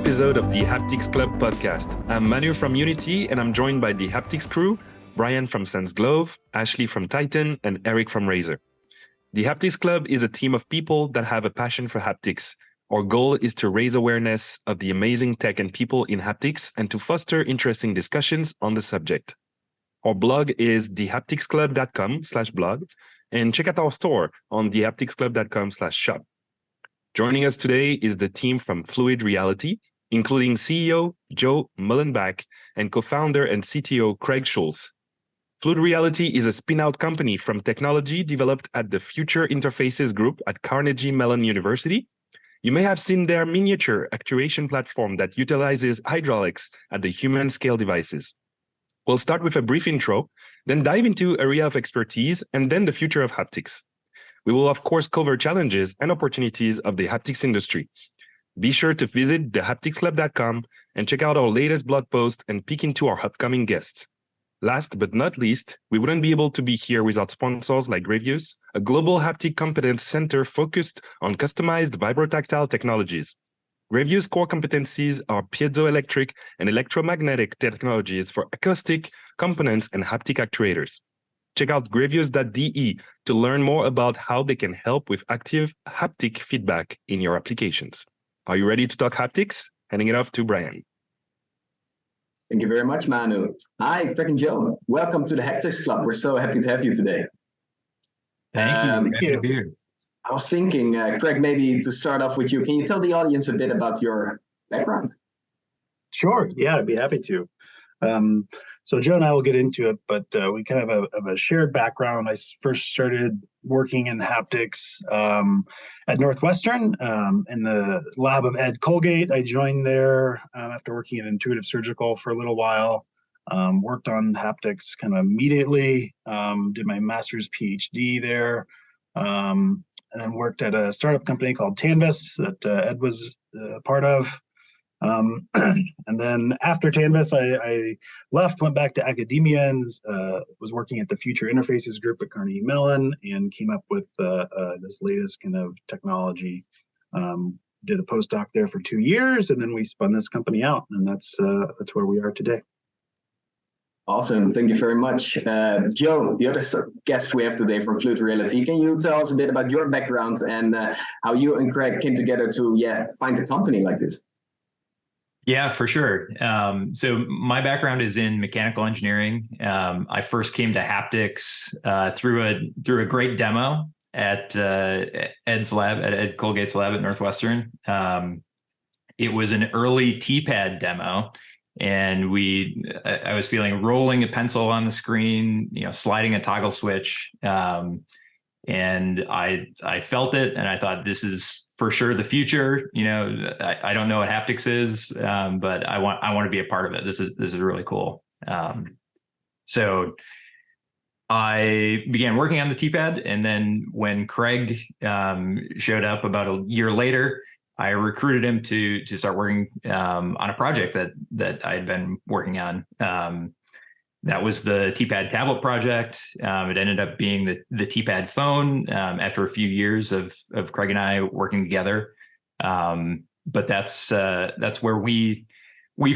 episode of the Haptics Club podcast. I'm Manu from Unity, and I'm joined by the Haptics crew, Brian from Sense Glove, Ashley from Titan, and Eric from Razer. The Haptics Club is a team of people that have a passion for haptics. Our goal is to raise awareness of the amazing tech and people in haptics and to foster interesting discussions on the subject. Our blog is thehapticsclub.com/blog, and check out our store on thehapticsclub.com/shop. Joining us today is the team from Fluid Reality, including CEO Joe Mullenbach and co-founder and CTO Craig Shultz. Fluid Reality is a spinout company from technology developed at the Future Interfaces Group at Carnegie Mellon University. You may have seen their miniature actuation platform that utilizes hydraulics at the human scale devices. We'll start with a brief intro, then dive into area of expertise, and then the future of haptics. We will, of course, cover challenges and opportunities of the haptics industry. Be sure to visit thehapticsclub.com and check out our latest blog post and peek into our upcoming guests. Last but not least, we wouldn't be able to be here without sponsors like Gravius, a global haptic competence center focused on customized vibrotactile technologies. Gravius' core competencies are piezoelectric and electromagnetic technologies for acoustic, components, and haptic actuators. Check out gravius.de to learn more about how they can help with active haptic feedback in your applications. Are you ready to talk haptics? Handing it off to Brian. Thank you very much, Manu. Hi, Craig and Joe. Welcome to the Haptics Club. We're so happy to have you today. Thank you. Happy to be here. I was thinking, Craig, maybe to start off with you, can you tell the audience a bit about your background? Sure. Yeah, I'd be happy to. So Joe and I will get into it, but we kind of have a shared background. I first started working in haptics at Northwestern in the lab of Ed Colgate. I joined there after working at Intuitive Surgical for a little while. Worked on haptics kind of immediately. Did my master's PhD there, and then worked at a startup company called Tanvis that Ed was part of. And then after Tanvis, I left, went back to academia, and was working at the Future Interfaces Group at Carnegie Mellon, and came up with this latest kind of technology. Did a postdoc there for 2 years, and then we spun this company out, and that's where we are today. Awesome. Thank you very much. Joe, the other guest we have today from Fluid Reality, can you tell us a bit about your background and how you and Craig came together to find a company like this? Yeah, for sure. So my background is in mechanical engineering. I first came to haptics through a great demo at Ed's lab, at Ed Colgate's lab at Northwestern. It was an early T-pad demo, and I was feeling rolling a pencil on the screen, sliding a toggle switch, and I felt it, and I thought, this is for sure the future. I don't know what haptics is, but I want to be a part of it. This is really cool. So I began working on the T-pad, and then when Craig showed up about a year later, I recruited him to start working on a project that I had been working on. That was the T-pad tablet project. It ended up being the T-pad phone after a few years of Craig and I working together. But that's where we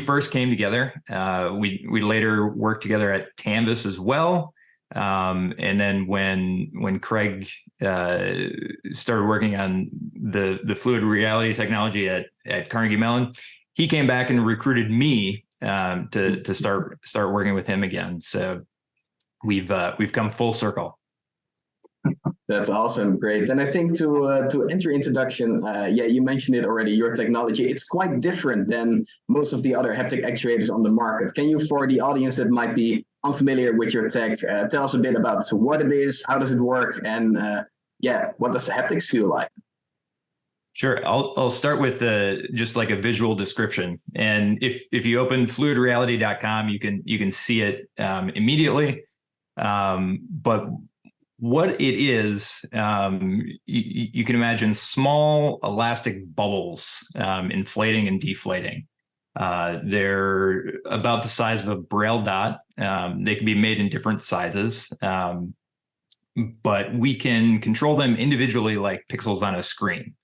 first came together. We later worked together at Tanvis as well. And then when Craig started working on the Fluid Reality technology at Carnegie Mellon, he came back and recruited me to start working with him again. So we've come full circle. That's awesome. Great. And I think to enter introduction, you mentioned it already, your technology, it's quite different than most of the other haptic actuators on the market. Can you, for the audience that might be unfamiliar with your tech, tell us a bit about what it is, how does it work, and what does the haptics feel like? Sure. I'll start with just like a visual description. And if you open fluidreality.com, you can see it immediately. But what it is, you can imagine small elastic bubbles inflating and deflating. They're about the size of a Braille dot. They can be made in different sizes, but we can control them individually like pixels on a screen.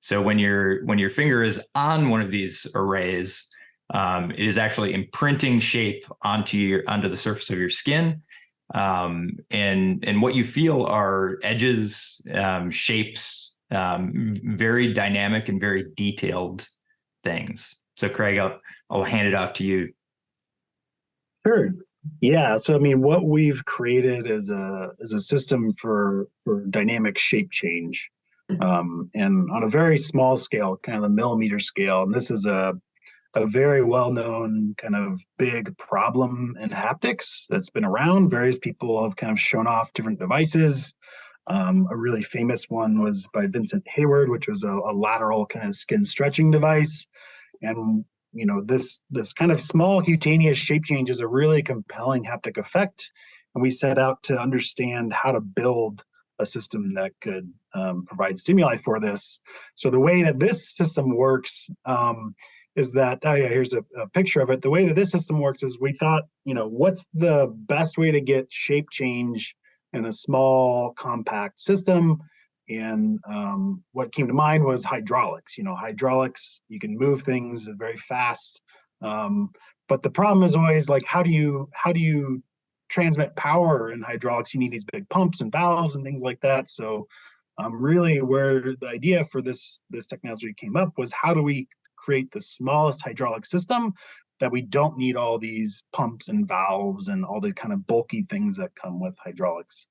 So when your finger is on one of these arrays, it is actually imprinting shape onto the surface of your skin. And what you feel are edges, shapes, very dynamic and very detailed things. So Craig, I'll hand it off to you. Sure. Yeah. So I mean, what we've created is a system for dynamic shape change, and on a very small scale, kind of the millimeter scale. And this is a very well-known kind of big problem in haptics that's been around. Various people have kind of shown off different devices. A really famous one was by Vincent Hayward, which was a lateral kind of skin stretching device. And this kind of small cutaneous shape change is a really compelling haptic effect. And we set out to understand how to build a system that could provide stimuli for this. So the way that this system works is that, oh yeah, here's a picture of it. The way that this system works is we thought, what's the best way to get shape change in a small, compact system? And what came to mind was hydraulics. Hydraulics, you can move things very fast. But the problem is always like, how do you transmit power in hydraulics? You need these big pumps and valves and things like that. So really where the idea for this technology came up was, how do we create the smallest hydraulic system that we don't need all these pumps and valves and all the kind of bulky things that come with hydraulics.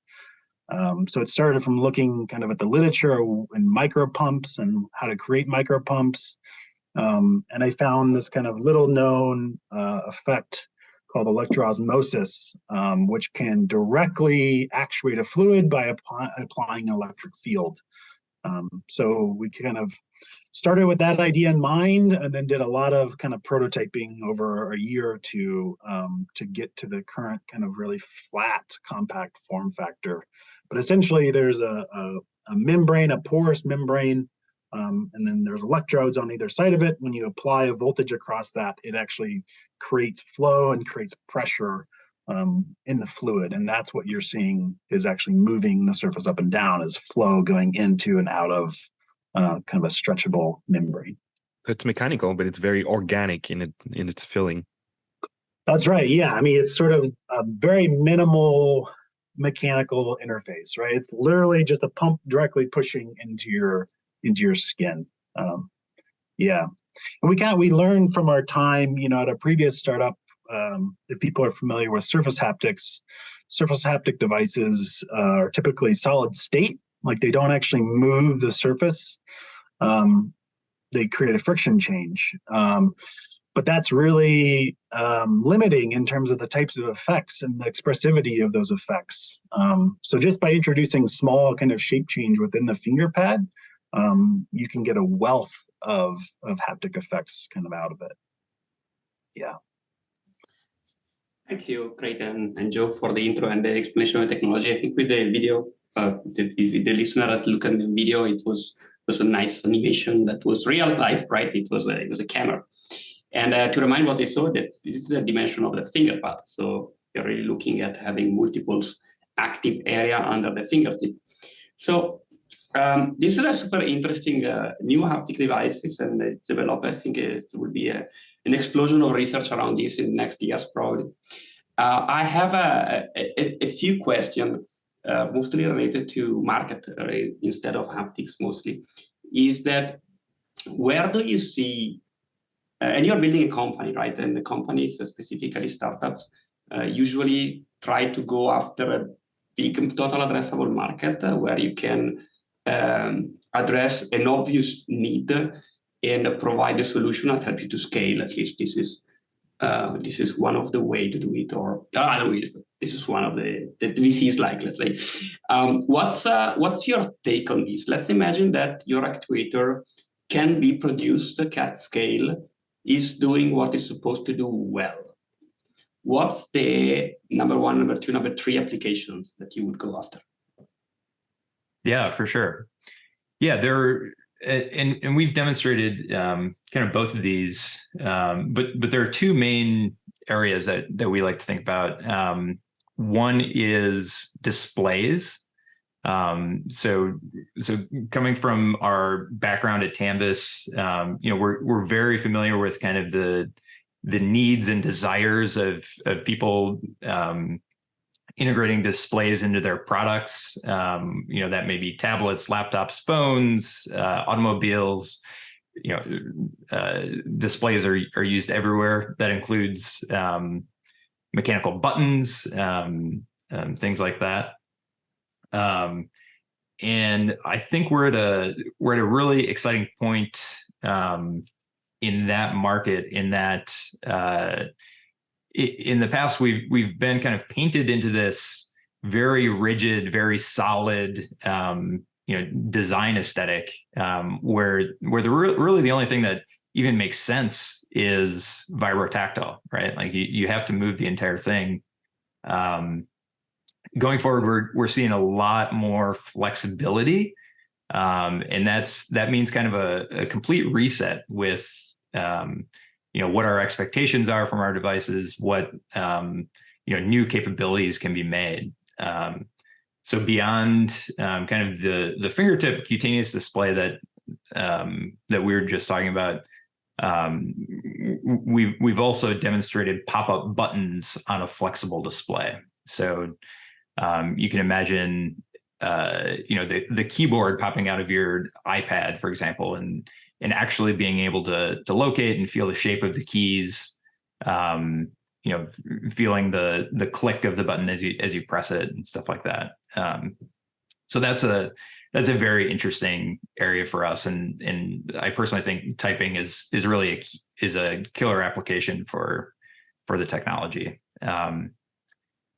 So it started from looking kind of at the literature and micro pumps and how to create micro pumps. And I found this kind of little known effect called electroosmosis, which can directly actuate a fluid by applying an electric field. So we kind of started with that idea in mind, and then did a lot of kind of prototyping over a year or two to get to the current kind of really flat, compact form factor. But essentially, there's a membrane, a porous membrane, and then there's electrodes on either side of it. When you apply a voltage across that, it actually creates flow and creates pressure in the fluid. And that's what you're seeing is actually moving the surface up and down, is flow going into and out of kind of a stretchable membrane. So it's mechanical, but it's very organic in its filling. That's right. Yeah. I mean, it's sort of a very minimal mechanical interface, right? It's literally just a pump directly pushing into your skin. Yeah. And we learned from our time, at a previous startup, if people are familiar with surface haptics devices are typically solid state. Like, they don't actually move the surface. They create a friction change. But that's really limiting in terms of the types of effects and the expressivity of those effects. So just by introducing small kind of shape change within the finger pad, you can get a wealth of haptic effects kind of out of it. Yeah. Thank you, Craig and Joe, for the intro and the explanation of the technology. I think with the video, the listener that look at the video, it was a nice animation that was real life, right? It was a camera. And to remind what they saw, that this is the dimension of the finger pad. So you're really looking at having multiple active area under the fingertip. So this is a super interesting new haptic devices, and it's developed. I think it will be an explosion of research around this in the next years, probably. I have a few questions, mostly related to market instead of haptics mostly. Is that, where do you see, and you're building a company, right? And the companies, specifically startups, usually try to go after a big total addressable market where you can address an obvious need and provide a solution that helps you to scale. At least this is one of the way to do it, or other ways. This is one of the VCs, like, let's say. What's your take on this? Let's imagine that your actuator can be produced at scale, is doing what it's supposed to do well. What's the number one, number two, number three applications that you would go after? Yeah, for sure. Yeah, and we've demonstrated kind of both of these, but there are two main areas that we like to think about. One is displays. So coming from our background at Canvas, we're very familiar with kind of the needs and desires of people integrating displays into their products. That may be tablets, laptops, phones, automobiles. Displays are used everywhere. That includes mechanical buttons, things like that. And I think we're at a really exciting point in that market. In that, in the past, we've been kind of painted into this very rigid, very solid, design aesthetic, where really the only thing that even makes sense is vibrotactile, right? Like you have to move the entire thing. Going forward, we're seeing a lot more flexibility, and that means kind of a complete reset with what our expectations are from our devices, what new capabilities can be made. So beyond kind of the fingertip cutaneous display that we were just talking about, we've also demonstrated pop-up buttons on a flexible display. So you can imagine, the keyboard popping out of your iPad, for example, and actually being able to locate and feel the shape of the keys, feeling the click of the button as you press it and stuff like that. So that's a very interesting area for us, and I personally think typing is really a killer application for the technology.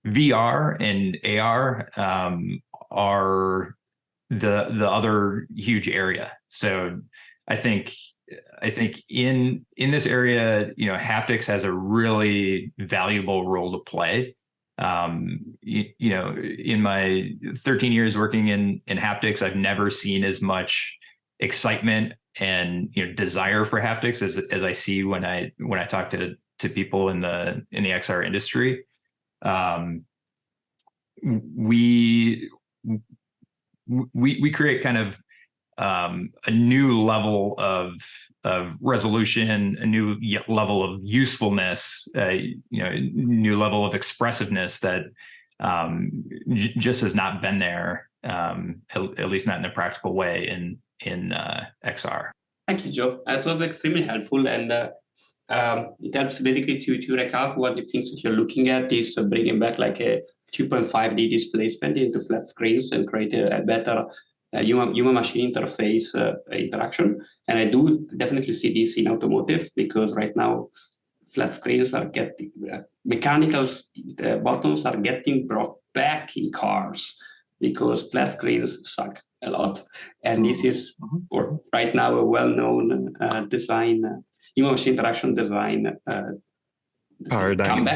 VR and AR are the other huge area. So I think in this area, haptics has a really valuable role to play. In my 13 years working in haptics, I've never seen as much excitement and desire for haptics as I see when I talk to people in the XR industry. We create kind of a new level of resolution, a new level of usefulness, new level of expressiveness that just has not been there, at least not in a practical way in XR. Thank you, Joe. That was extremely helpful, and it helps basically to recap what the things that you're looking at is bringing back like a 2.5D displacement into flat screens and create a better human-machine interface interaction. And I do definitely see this in automotive, because right now flat screens are getting, mechanical buttons are getting brought back in cars because flat screens suck a lot. And this is right now a well-known design, human-machine interaction design paradigm.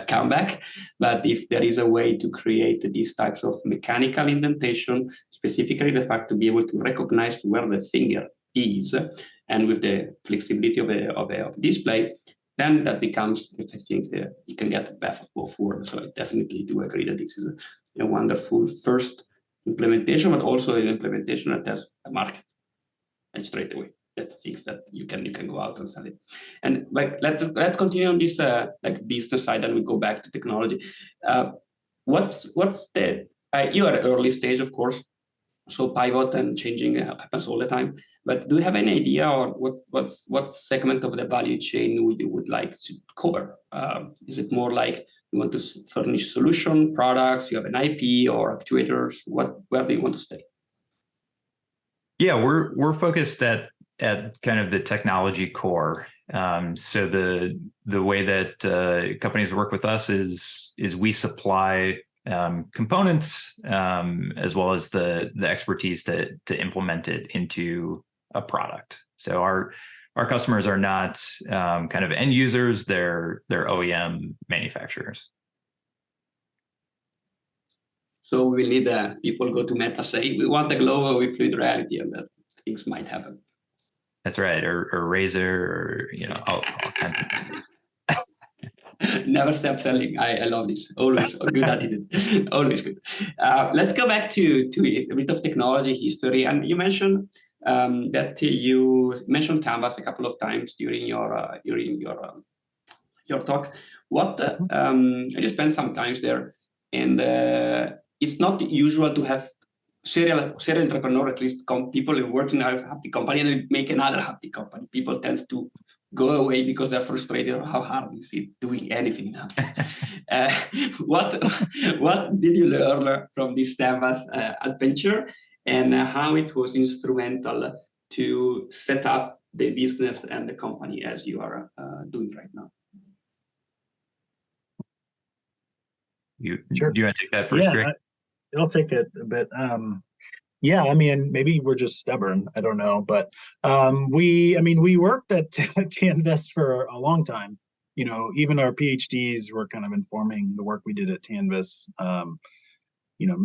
Comeback. But if there is a way to create these types of mechanical indentation, specifically the fact to be able to recognize where the finger is, and with the flexibility of a display, then that becomes, I think, you can get the best of both worlds. So I definitely do agree that this is a wonderful first implementation, but also an implementation that has a market, and straight away. That's things that you can go out and sell it. And like let's continue on this like business side, and we go back to technology. What's the you are at early stage, of course, so pivot and changing happens all the time. But do you have any idea, or what segment of the value chain you would like to cover? Is it more like you want to furnish solution products, you have an IP or actuators? Where do you want to stay? Yeah, we're focused at kind of the technology core. So the way that companies work with us is we supply components as well as the expertise to implement it into a product. So our customers are not kind of end users; they're OEM manufacturers. So we need people go to Meta, say we want a glove with Fluid Reality, and that things might happen. That's right, or Razer, or all kinds of things. Never stop selling. I love this. Always a good attitude. Always good. Let's go back to a bit of technology history. And you mentioned that you mentioned Canvas a couple of times during your talk. What I spent some time there, and it's not usual to have serial entrepreneur, at least people who work in a haptic company and they make another haptic company. People tend to go away because they're frustrated how hard is it doing anything in haptics. What did you learn from this Canvas adventure, and how it was instrumental to set up the business and the company as you are doing right now? Sure. Do you want to take that first, Greg? I'll take it a bit. Yeah, I mean, maybe we're just stubborn. I don't know, but we worked at Canvas for a long time. You know, even our PhDs were kind of informing the work we did at Canvas. You know,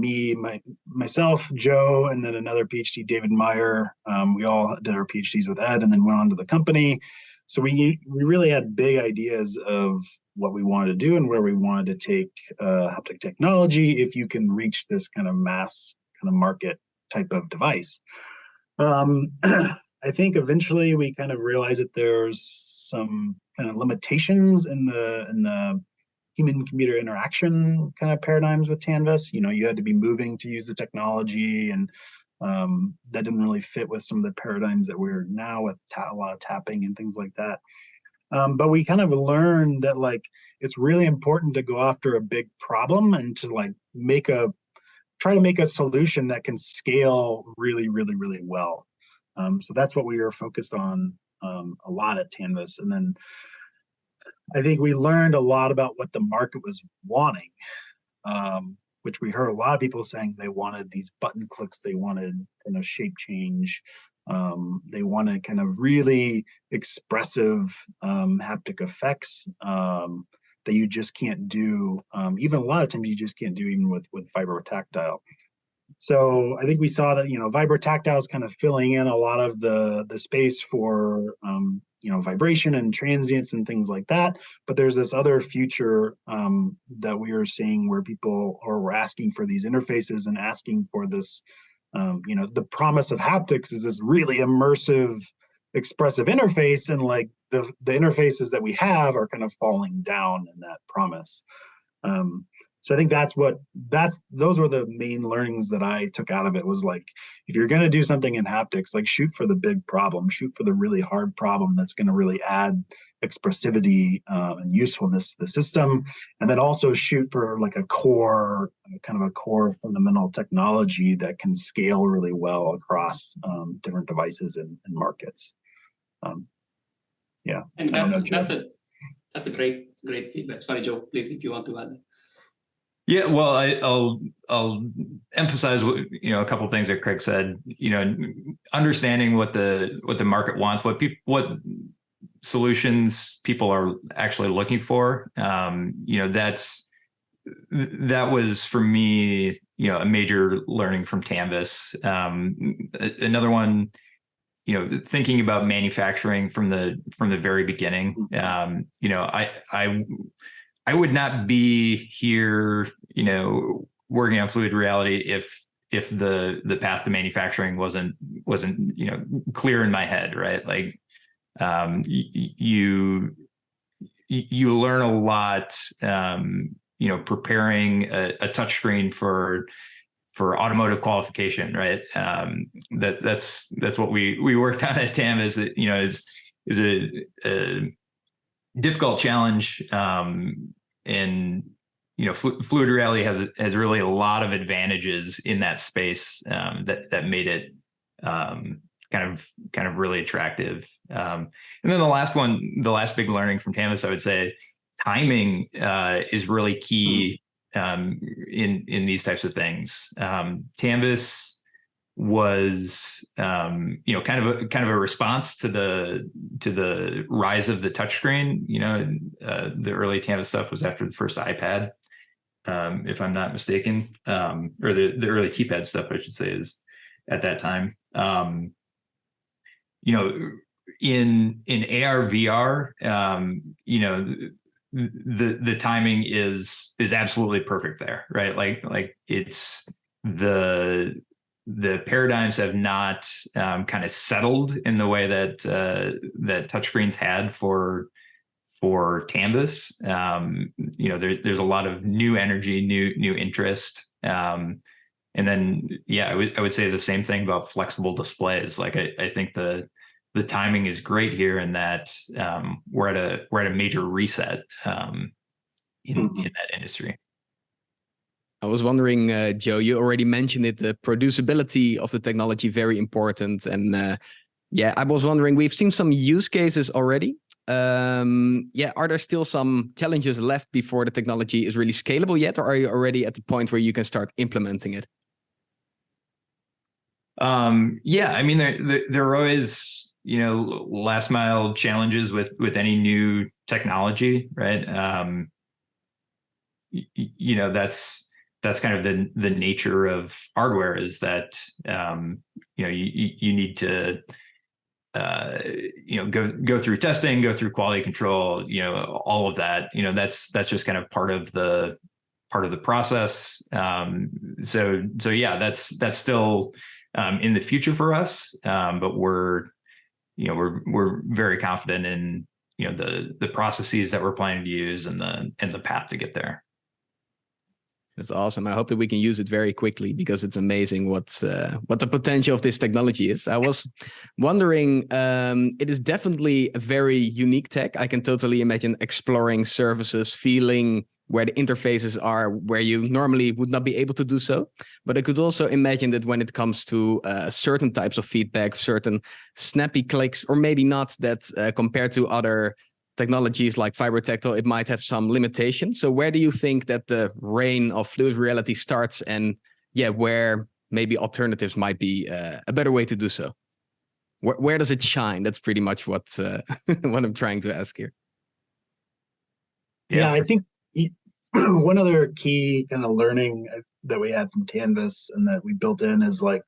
myself, Joe, and then another PhD, David Meyer. We all did our PhDs with Ed, and then went on to the company. So we really had big ideas of what we wanted to do and where we wanted to take haptic technology if you can reach this kind of mass kind of market type of device. I think eventually we kind of realized that there's some kind of limitations in the human-computer interaction kind of paradigms with Canvas. You know, you had to be moving to use the technology, and that didn't really fit with some of the paradigms that we're now with a lot of tapping and things like that. But we kind of learned that like it's really important to go after a big problem and to like try to make a solution that can scale really, really, really well. So that's what we were focused on a lot at Canvas. And then I think we learned a lot about what the market was wanting, which we heard a lot of people saying they wanted these button clicks, they wanted kind of shape change, they wanted kind of really expressive haptic effects that you just can't do. Even a lot of times you just can't do even with vibrotactile. So I think we saw that, you know, vibrotactile is kind of filling in a lot of the space for, you know, vibration and transients and things like that. But there's this other future that we are seeing where people were asking for these interfaces and asking for this, you know, the promise of haptics is this really immersive, expressive interface, and like the interfaces that we have are kind of falling down in that promise. So I think those were the main learnings that I took out of it, was like, if you're going to do something in haptics, like shoot for the big problem, shoot for the really hard problem that's going to really add expressivity and usefulness to the system. And then also shoot for like a core fundamental technology that can scale really well across different devices and markets. Yeah. And that's a great feedback. Sorry, Joe, please, if you want to add. Yeah, well, I'll emphasize what, you know, a couple of things that Craig said. You know, understanding what the market wants, what solutions people are actually looking for. You know, that was for me, you know, a major learning from Canvas. Another one, you know, thinking about manufacturing from the very beginning. You know, I would not be here, you know, working on Fluid Reality if the path to manufacturing wasn't, you know, clear in my head, right? Like, you learn a lot, you know, preparing a touchscreen for automotive qualification, right? That's what we worked on at Canvas. That, you know, is a difficult challenge, and you know, Fluid Reality has really a lot of advantages in that space that made it kind of really attractive. And then the last big learning from Canvas, I would say, timing is really key in these types of things. Canvas was you know, kind of a response to the rise of the touchscreen. You know, the early Canvas stuff was after the first iPad, if I'm not mistaken, or the early keypad stuff, I should say, is at that time. You know, in AR VR, you know, the timing is absolutely perfect there, right? Like it's the paradigms have not kind of settled in the way that that touchscreens had for Canvas. There's a lot of new energy, new interest. And then, I would say the same thing about flexible displays. Like I think the timing is great here in that we're at a major reset in that industry. I was wondering, Joe, you already mentioned it, the producibility of the technology, very important. And I was wondering, we've seen some use cases already. Are there still some challenges left before the technology is really scalable yet? Or are you already at the point where you can start implementing it? I mean, there are always, last mile challenges with any new technology, right? That's kind of the nature of hardware, is that you need to go through testing, go through quality control, all of that. That's just kind of part of the process. That's still in the future for us, but we're very confident in the processes that we're planning to use and the path to get there. That's awesome. I hope that we can use it very quickly, because it's amazing what the potential of this technology is. I was wondering, it is definitely a very unique tech. I can totally imagine exploring surfaces, feeling where the interfaces are, where you normally would not be able to do so. But I could also imagine that when it comes to certain types of feedback, certain snappy clicks, or maybe not, that compared to other technologies like fiber tactile, it might have some limitations. So where do you think that the reign of fluid reality starts, and where maybe alternatives might be a better way to do so? Where does it shine? That's pretty much what what I'm trying to ask here. I think one other key kind of learning that we had from Canvas and that we built in is like,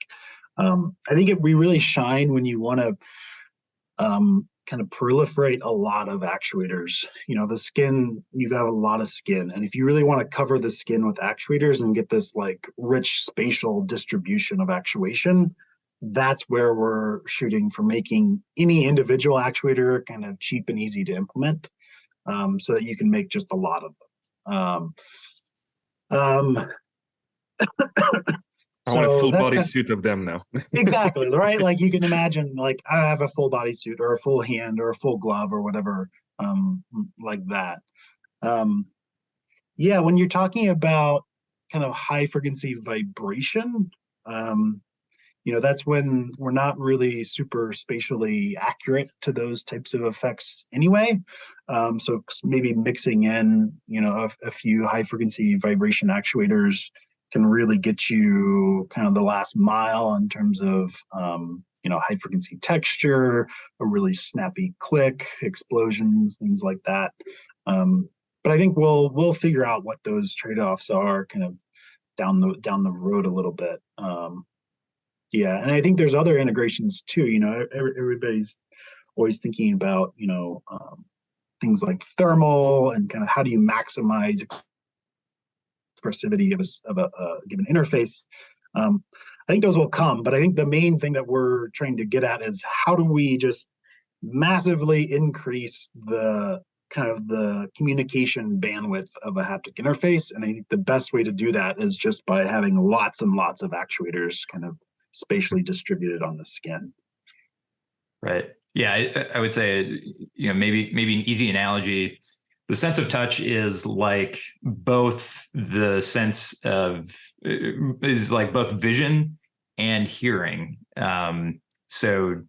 I think we really shine when you want to kind of proliferate a lot of actuators. The skin, you have a lot of skin. And if you really want to cover the skin with actuators and get this like rich spatial distribution of actuation, that's where we're shooting for, making any individual actuator kind of cheap and easy to implement, so that you can make just a lot of them. I want a full body suit of them now. Exactly, right? Like you can imagine, like I have a full body suit or a full hand or a full glove or whatever, like that. When you're talking about kind of high frequency vibration, that's when we're not really super spatially accurate to those types of effects anyway. So maybe mixing in, a few high frequency vibration actuators can really get you kind of the last mile in terms of, high frequency texture, a really snappy click, explosions, things like that. But I think we'll figure out what those trade-offs are kind of down the road a little bit. And I think there's other integrations too. Everybody's always thinking about, things like thermal and kind of how do you maximize expressivity of a given interface. I think those will come, but I think the main thing that we're trying to get at is how do we just massively increase the kind of the communication bandwidth of a haptic interface. And I think the best way to do that is just by having lots and lots of actuators kind of spatially distributed on the skin. Right. Yeah, I would say, maybe an easy analogy. The sense of touch is like both the sense of is like both vision and hearing. So,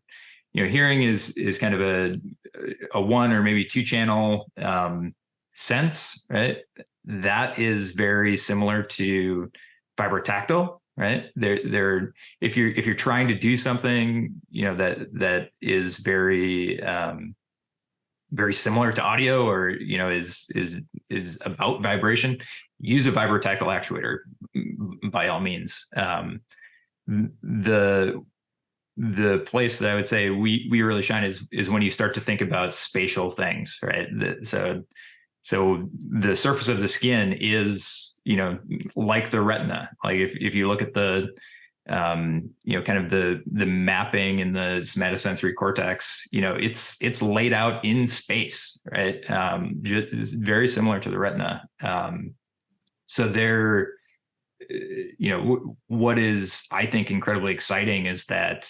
hearing is kind of a one or maybe two channel sense, right? That is very similar to fiber tactile. Right. If you're trying to do something, that is very, very similar to audio, or, is about vibration, use a vibrotactile actuator by all means. The place that I would say we really shine is when you start to think about spatial things, right? So So the surface of the skin is, like the retina. Like if you look at the, kind of the mapping in the somatosensory cortex, it's laid out in space, right? It's very similar to the retina. So there, what is, I think, incredibly exciting is that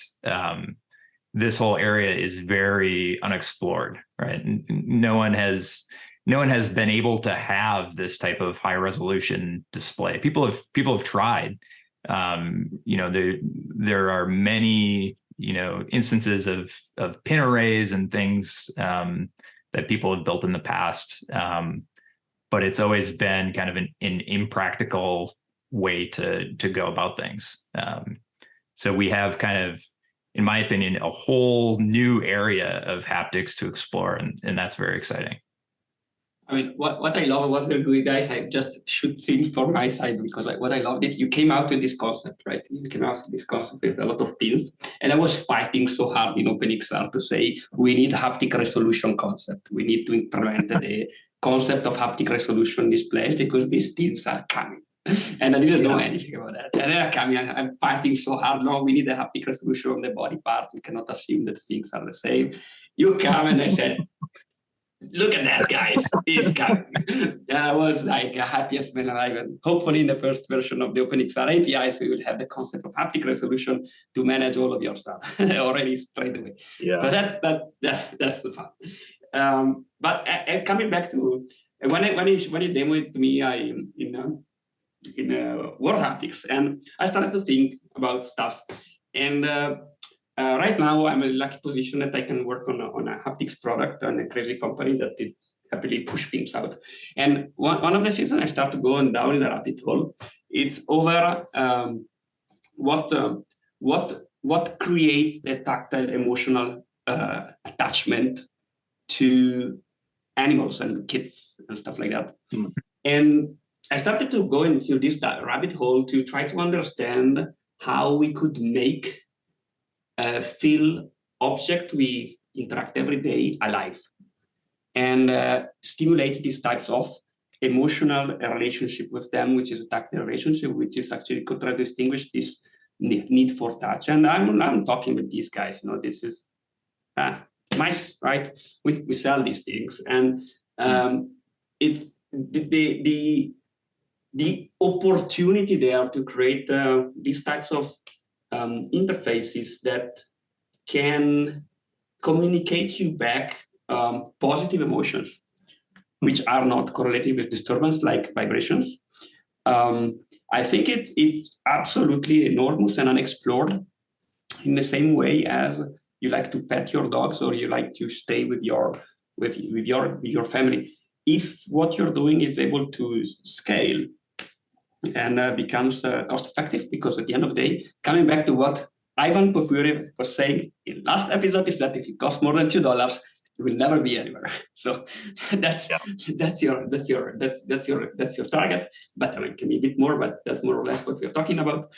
this whole area is very unexplored, right? No one has been able to have this type of high resolution display. People have tried. There are many, instances of pin arrays and things that people have built in the past, but it's always been kind of an impractical way to go about things. So we have kind of, in my opinion, a whole new area of haptics to explore, and that's very exciting. I mean, what I love about what you guys, I just should think for my side, because what I loved it, you came out with this concept, right? You came out with this concept with a lot of pins, and I was fighting so hard in OpenXR to say we need haptic resolution concept. We need to implement the concept of haptic resolution displays because these things are coming. And I didn't know anything about that. And they're coming. I'm fighting so hard. No, we need a haptic resolution on the body part. We cannot assume that things are the same. You come and I said, look at that, guys. It's coming. And I was like a happiest man alive. And hopefully in the first version of the OpenXR APIs, we will have the concept of haptic resolution to manage all of your stuff already straight away. Yeah. So that's the fun. But coming back to when you demoed it to me, in World Haptics, and I started to think about stuff. And right now, I'm in a lucky position that I can work on a haptics product on a crazy company that is happily push things out. And one of the things that I start to go down in the rabbit hole, it's over what creates a tactile emotional attachment to animals and kids and stuff like that. Mm. And I started to go into this rabbit hole to try to understand how we could make feel object we interact every day alive, and stimulate these types of emotional relationship with them, which is a tactile relationship, which is actually could try to distinguish this need for touch. And I'm talking with these guys, this is nice, right? We sell these things, and it's the opportunity there to create these types of interfaces that can communicate you back positive emotions, which are not correlated with disturbance like vibrations. I think it's absolutely enormous and unexplored, in the same way as you like to pet your dogs or you like to stay with your family. If what you're doing is able to scale and becomes cost effective, because at the end of the day, coming back to what Ivan Popuri was saying in last episode, is that if it costs more than $2, you will never be anywhere. So that's your target. But it can be a bit more, but that's more or less what we're talking about.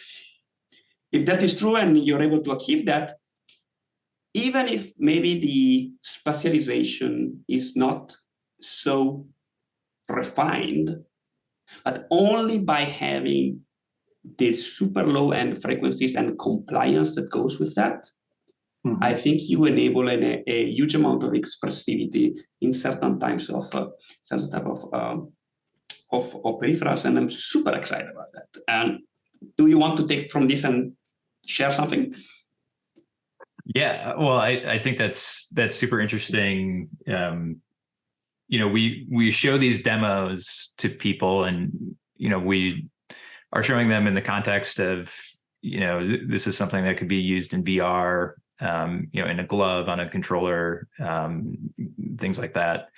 If that is true and you're able to achieve that, even if maybe the specialization is not so refined, but only by having the super low end frequencies and compliance that goes with that, I think you enable a huge amount of expressivity in certain types of certain type of peripherals, and I'm super excited about that. And do you want to take from this and share something? Yeah, well, I think that's super interesting. We show these demos to people, and we are showing them in the context of this is something that could be used in VR, in a glove, on a controller, things like that.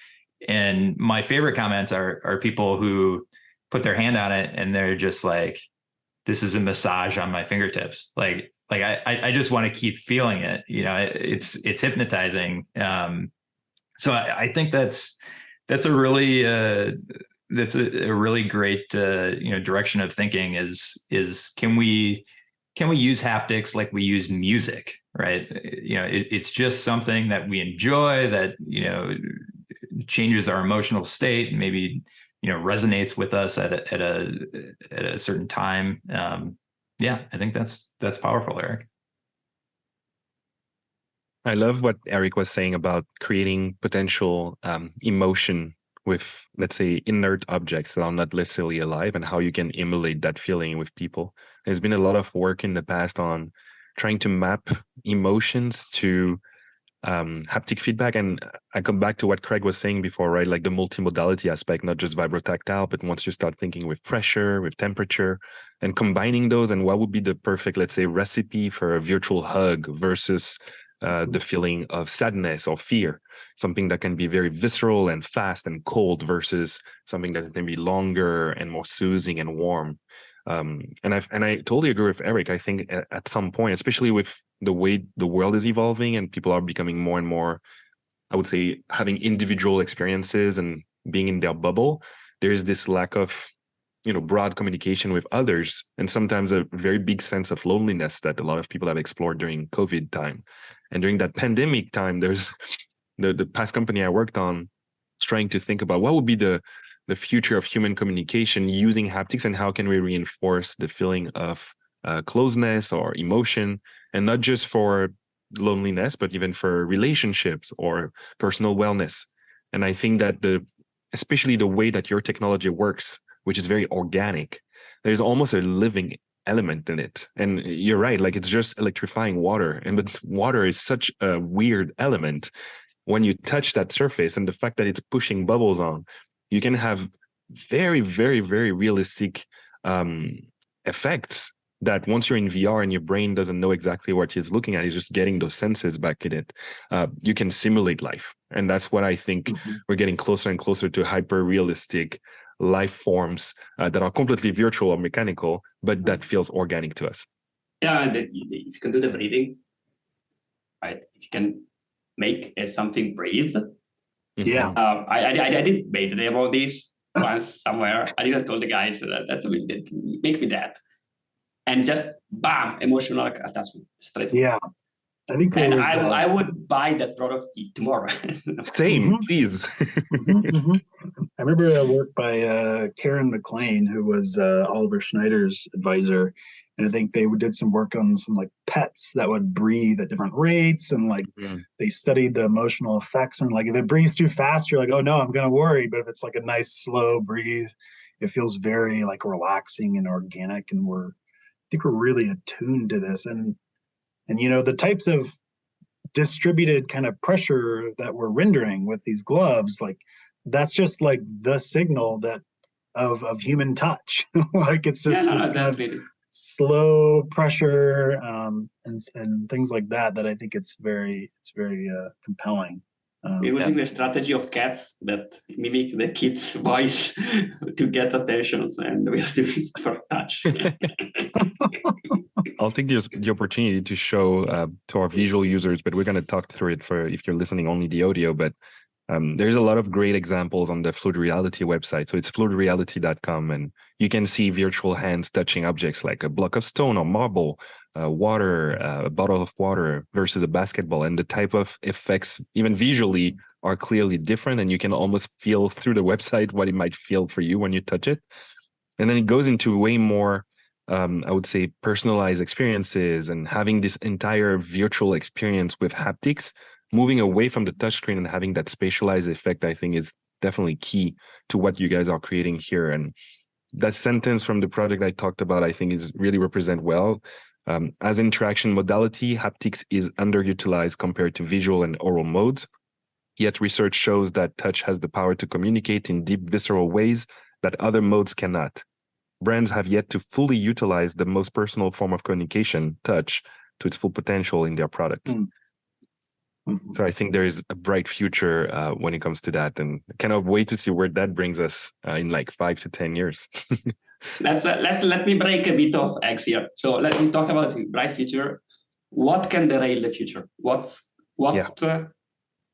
And my favorite comments are people who put their hand on it and they're just like, "This is a massage on my fingertips." Like I just want to keep feeling it. It's hypnotizing. So I think that's a really great direction of thinking. Is can we use haptics like we use music, right? It's just something that we enjoy, that changes our emotional state, maybe resonates with us at a certain time. Yeah, I think that's powerful, Eric. I love what Eric was saying about creating potential emotion with, let's say, inert objects that are not necessarily alive, and how you can emulate that feeling with people. There's been a lot of work in the past on trying to map emotions to haptic feedback. And I come back to what Craig was saying before, right? Like the multimodality aspect, not just vibrotactile, but once you start thinking with pressure, with temperature, and combining those, and what would be the perfect, let's say, recipe for a virtual hug versus the feeling of sadness or fear, something that can be very visceral and fast and cold versus something that can be longer and more soothing and warm. And I totally agree with Eric. I think at some point, especially with the way the world is evolving and people are becoming more and more, I would say, having individual experiences and being in their bubble, there's this lack of broad communication with others, and sometimes a very big sense of loneliness that a lot of people have explored during COVID time. And during that pandemic time, there's the past company I worked on trying to think about what would be the future of human communication using haptics, and how can we reinforce the feeling of closeness or emotion, and not just for loneliness, but even for relationships or personal wellness. And I think that especially the way that your technology works, which is very organic, there's almost a living element in it. And you're right, like it's just electrifying water, but water is such a weird element. When you touch that surface and the fact that it's pushing bubbles on, you can have very, very, very realistic effects that once you're in VR and your brain doesn't know exactly what it's looking at, it's just getting those senses back in it. You can simulate life. And that's what I think we're getting closer and closer to hyper realistic life forms that are completely virtual or mechanical, but that feels organic to us. Yeah, if you can do the breathing, right? If you can make something breathe. Yeah. I did beta demo this once somewhere. I didn't tell the guys that make me that, and just bam, emotional attachment straight away. Yeah. I think and I would buy that product tomorrow. Same, please. I remember a work by Karen McLean, who was Oliver Schneider's advisor, and I think they did some work on some like pets that would breathe at different rates, and like they studied the emotional effects, and like if it breathes too fast, you're like, oh no, I'm gonna worry. But if it's like a nice slow breathe, it feels very like relaxing and organic, and I think we're really attuned to this, and the types of distributed kind of pressure that we're rendering with these gloves, like that's just like the signal that of human touch. Like it's just this kind of slow pressure and things like that I think it's very compelling. We're using the strategy of cats that mimic the kid's voice to get attention, and we are doing it for touch. I'll take the opportunity to show to our visual users, but we're going to talk through it for if you're listening only the audio. But there's a lot of great examples on the Fluid Reality website. So it's fluidreality.com, and you can see virtual hands touching objects like a block of stone or marble, water, a bottle of water versus a basketball. And the type of effects, even visually, are clearly different. And you can almost feel through the website what it might feel for you when you touch it. And then it goes into way more, I would say, personalized experiences and having this entire virtual experience with haptics. Moving away from the touchscreen and having that spatialized effect, I think, is definitely key to what you guys are creating here. And that sentence from the project I talked about, I think, is really represent well. As interaction modality, haptics is underutilized compared to visual and oral modes. Yet research shows that touch has the power to communicate in deep, visceral ways that other modes cannot. Brands have yet to fully utilize the most personal form of communication, touch, to its full potential in their product. So I think there is a bright future when it comes to that, and I cannot wait to see where that brings us in like 5 to 10 years. Let me break a bit of eggs here. So let me talk about the bright future. What can derail the future? What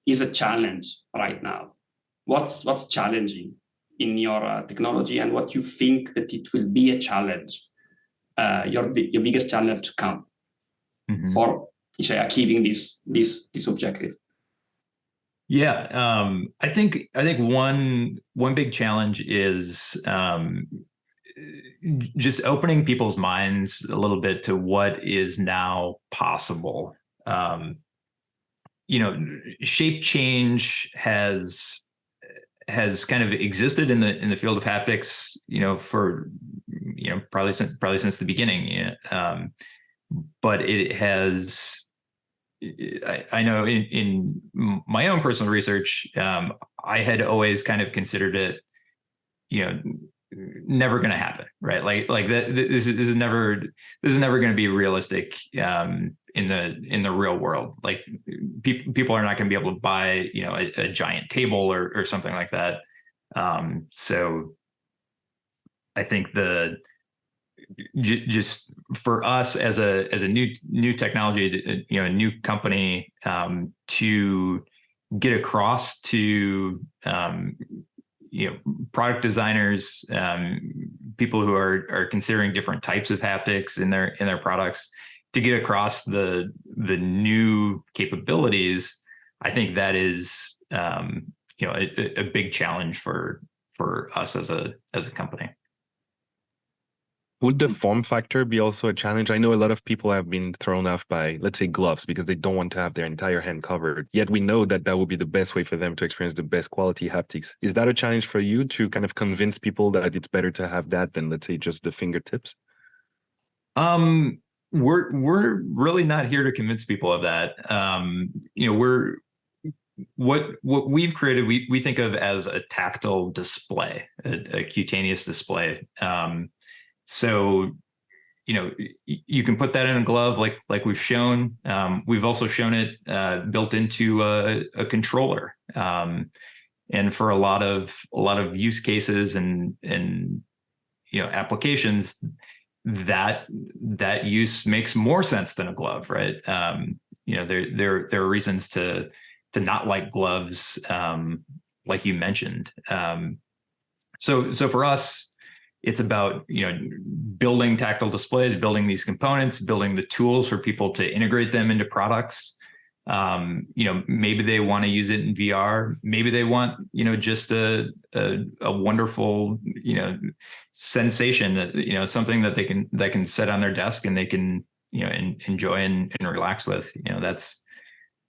is a challenge right now? What's challenging in your technology, and what you think that it will be a challenge, your biggest challenge to come for achieving this objective? Yeah, I think one big challenge is just opening people's minds a little bit to what is now possible. Shape change has kind of existed in the field of haptics, for probably since the beginning. But it has. I know in my own personal research, I had always kind of considered it, never going to happen, right? Like that. This is never going to be realistic in the real world. Like people are not going to be able to buy, a giant table or something like that. So I think just for us as a new technology, a new company, to get across to product designers, people who are considering different types of haptics in their products, to get across the new capabilities. I think that is a big challenge for us as a company. Would the form factor be also a challenge? I know a lot of people have been thrown off by, let's say, gloves because they don't want to have their entire hand covered. Yet we know that would be the best way for them to experience the best quality haptics. Is that a challenge for you to kind of convince people that it's better to have that than, let's say, just the fingertips? We're really not here to convince people of that. We're what we've created, we think of as a tactile display, a cutaneous display. So, you can put that in a glove like we've shown. We've also shown it built into a controller. And for a lot of use cases and applications, that use makes more sense than a glove, right? There are reasons to not like gloves, like you mentioned. So for us, it's about building tactile displays, building these components, building the tools for people to integrate them into products. Maybe they want to use it in VR. Maybe they want just a wonderful sensation, that something that they can set on their desk and they can enjoy and relax with.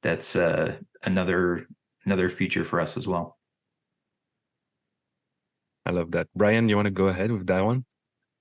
That's another feature for us as well. I love that. Brian, you want to go ahead with that one?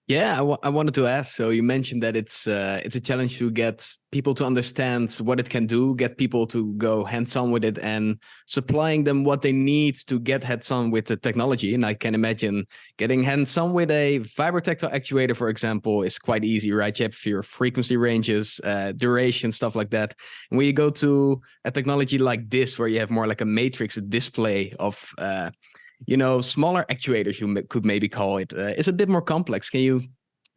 Yeah, I wanted to ask. So you mentioned that it's a challenge to get people to understand what it can do, get people to go hands-on with it, and supplying them what they need to get hands-on with the technology. And I can imagine getting hands-on with a vibrotactile actuator, for example, is quite easy, right? You have your frequency ranges, duration, stuff like that. And when you go to a technology like this, where you have more like a matrix, a display of smaller actuators, you could maybe call it, is a bit more complex. Can you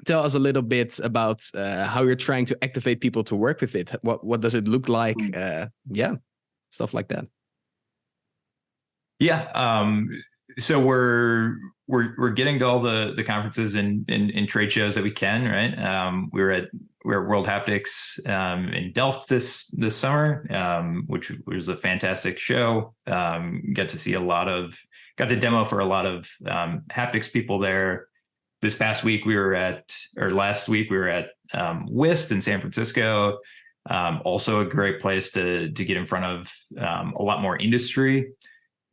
tell us a little bit about how you're trying to activate people to work with it? What does it look like? Stuff like that. Yeah. So we're getting to all the conferences and trade shows that we can, right? We're at World Haptics in Delft this summer, which was a fantastic show. Got to demo for a lot of haptics people there. Last week we were at WIST in San Francisco. Also a great place to get in front of a lot more industry.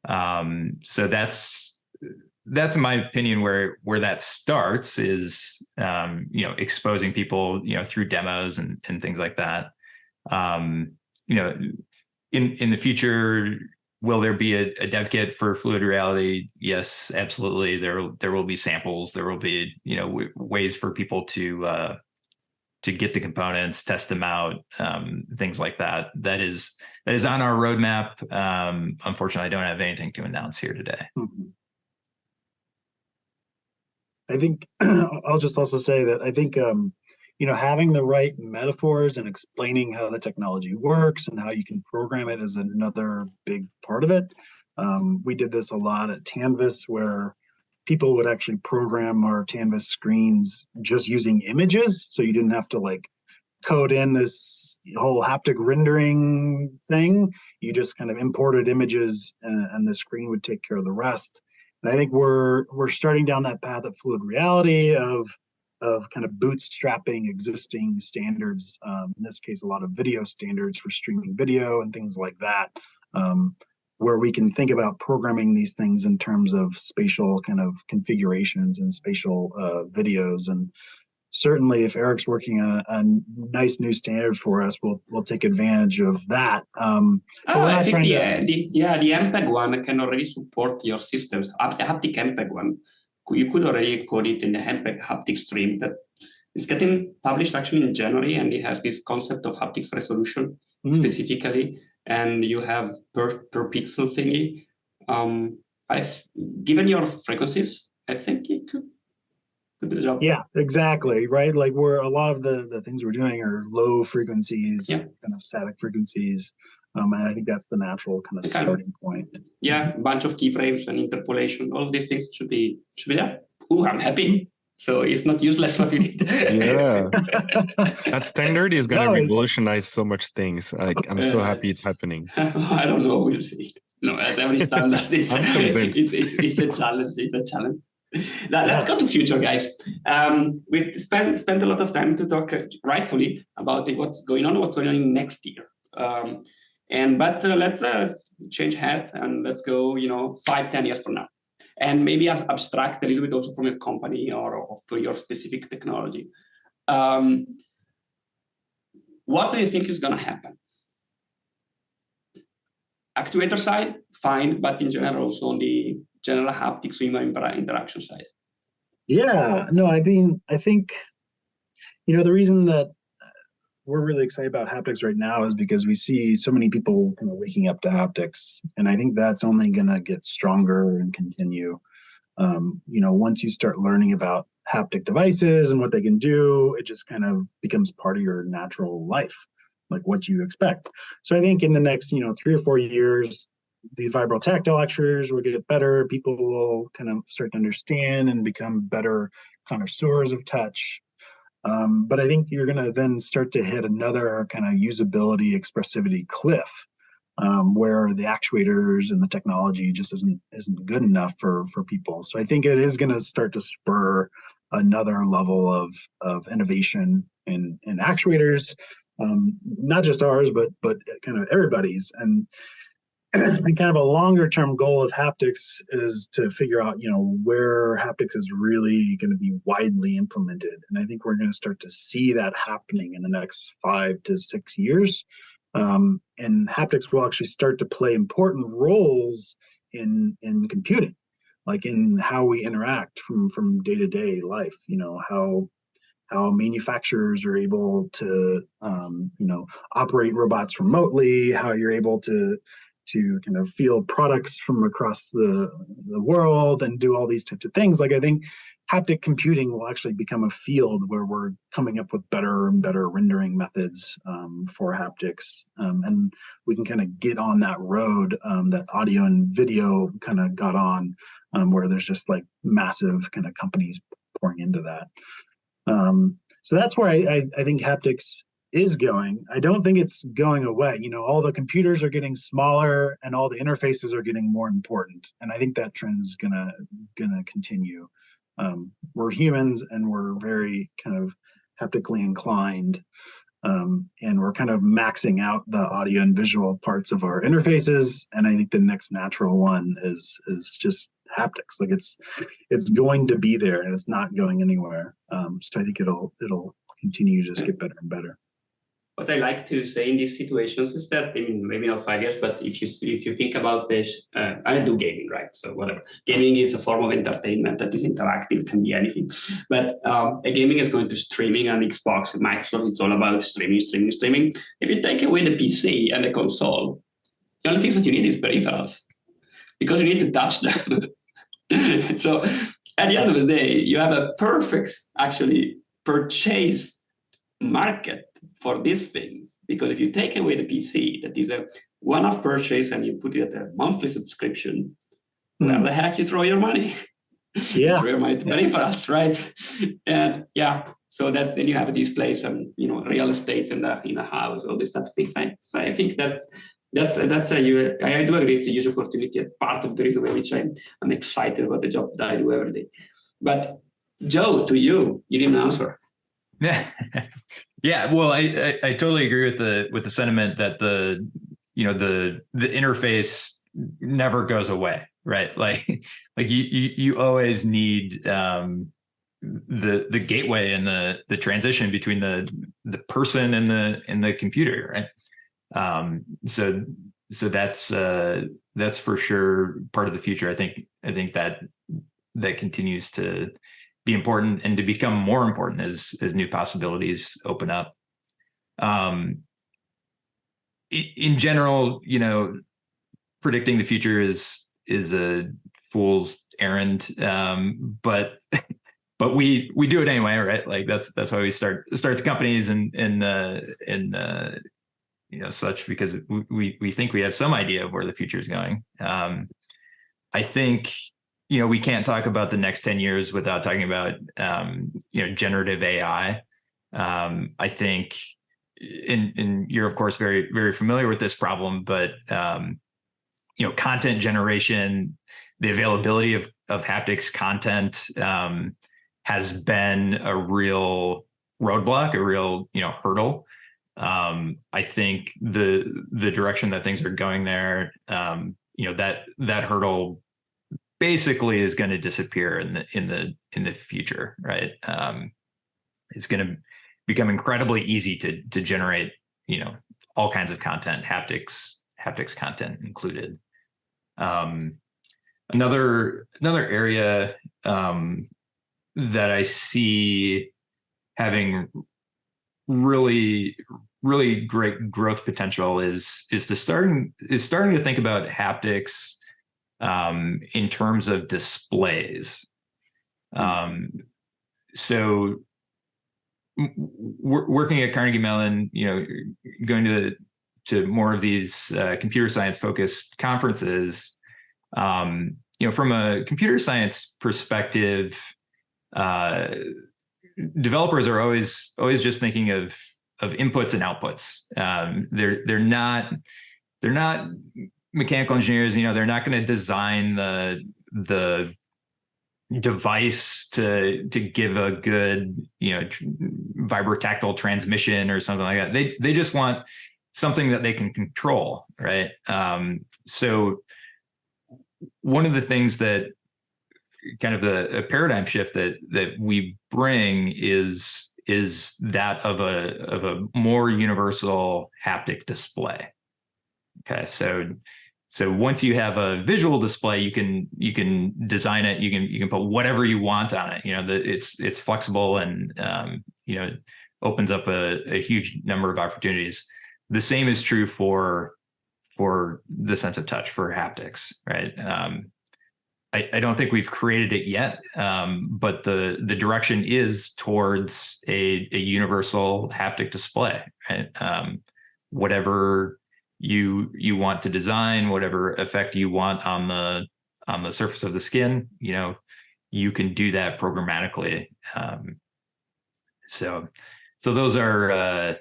So that's in my opinion where that starts, is exposing people through demos and things like that. In the future, will there be a dev kit for Fluid Reality? Yes, absolutely. There will be samples. There will be ways for people to get the components, test them out, things like that. That is on our roadmap. Unfortunately, I don't have anything to announce here today. Mm-hmm. I think I'll just also say that I think having the right metaphors and explaining how the technology works and how you can program it is another big part of it. We did this a lot at Tanvis, where people would actually program our Tanvis screens just using images, so you didn't have to code in this whole haptic rendering thing. You just kind of imported images, and the screen would take care of the rest. And I think we're starting down that path of fluid reality of kind of bootstrapping existing standards. In this case, a lot of video standards for streaming video and things like that, where we can think about programming these things in terms of spatial kind of configurations and spatial videos. And certainly, if Eric's working on a nice new standard for us, we'll take advantage of that. I think the MPEG one can already support your systems. The haptic MPEG one, you could already code it in the MPEG haptic stream that is getting published actually in January, and it has this concept of haptics resolution specifically, and you have per pixel thingy. Given your frequencies, I think it could. Yeah, exactly. Right. Like a lot of the things we're doing are low frequencies, kind of static frequencies. And I think that's the natural kind of starting point. Yeah, a bunch of keyframes and interpolation. All of these things should be there. Ooh, I'm happy. So it's not useless what we need. Yeah. That standard is going to revolutionize so much things. Like, I'm so happy it's happening. I don't know. We'll see. No, as every standard, it's a challenge. It's a challenge. Now, let's go to future, guys. We've spent a lot of time to talk rightfully about what's going on next year. But let's change hat and let's go, 5-10 years from now, and maybe abstract a little bit also from your company or for your specific technology. What do you think is going to happen? Actuator side, fine, but in general, also on the general haptics human interaction side. Yeah, no, I think, the reason that we're really excited about haptics right now is because we see so many people kind of waking up to haptics, and I think that's only going to get stronger and continue. Once you start learning about haptic devices and what they can do, it just kind of becomes part of your natural life, like what you expect. So I think in the next, 3 or 4 years, these vibrotactile actuators will get better. People will kind of start to understand and become better connoisseurs of touch. But I think you're going to then start to hit another kind of usability, expressivity cliff, where the actuators and the technology just isn't good enough for people. So I think it is going to start to spur another level of innovation in actuators, not just ours, but kind of everybody's. And kind of a longer term goal of haptics is to figure out, where haptics is really going to be widely implemented. And I think we're going to start to see that happening in the next 5 to 6 years. And haptics will actually start to play important roles in computing, like in how we interact from day-to-day life, how manufacturers are able to, operate robots remotely, how you're able to kind of field products from across the world and do all these types of things. Like, I think haptic computing will actually become a field where we're coming up with better and better rendering methods for haptics. And we can kind of get on that road that audio and video kind of got on, where there's just like massive kind of companies pouring into that. So that's where I think haptics is going. I don't think it's going away. All the computers are getting smaller and all the interfaces are getting more important. And I think that trend is gonna continue. We're humans and we're very kind of haptically inclined. And we're kind of maxing out the audio and visual parts of our interfaces. And I think the next natural one is just haptics. Like it's going to be there and it's not going anywhere. So I think it'll continue to just get better and better. What I like to say in these situations is that, maybe not 5 years, but if you think about this, I do gaming, right? So whatever. Gaming is a form of entertainment that is interactive, can be anything. But gaming is going to streaming on Xbox, Microsoft, it's all about streaming. If you take away the PC and the console, the only things that you need is peripherals, because you need to touch them. So at the end of the day, you have a perfect, actually, purchase market for these things, because if you take away the PC, that is a one-off purchase, and you put it at a monthly subscription, where the heck you throw your money? Yeah, you throw your money to peripherals, right? And so that then you have a display, some real estate in a house, all this type of things. So I think I do agree it's a huge opportunity. It's part of the reason why which I'm excited about the job that I do every day. But Joe, to you didn't answer. Yeah, well, I totally agree with the sentiment that the interface never goes away, right? Like you always need the gateway and the transition between the person and the computer, right? So that's for sure part of the future. I think that continues to be important and to become more important as new possibilities open up. In general, predicting the future is a fool's errand, but we do it anyway, right? Like that's why we start the companies and such, because we think we have some idea of where the future is going. I think we can't talk about the next 10 years without talking about generative AI. I think, and you're of course very, very familiar with this problem, but content generation, the availability of haptics content has been a real roadblock, a real hurdle. I think the direction that things are going there, that hurdle basically is going to disappear in the future, right? It's going to become incredibly easy to generate all kinds of content, haptics content included. Another area that I see having really great growth potential is starting to think about haptics in terms of displays. So working at Carnegie Mellon, going to more of these computer science focused conferences, from a computer science perspective, developers are always just thinking of inputs and outputs. They're not mechanical engineers. They're not going to design the device to give a good vibrotactile transmission or something like that. They just want something that they can control, right? So one of the things that kind of a paradigm shift that we bring is that of a more universal haptic display. Okay, so once you have a visual display, you can design it. You can put whatever you want on it. It's flexible and it opens up a huge number of opportunities. The same is true for the sense of touch, for haptics, right? I don't think we've created it yet, but the direction is towards a universal haptic display, right? Whatever you want to design, whatever effect you want on the surface of the skin, you can do that programmatically. So those are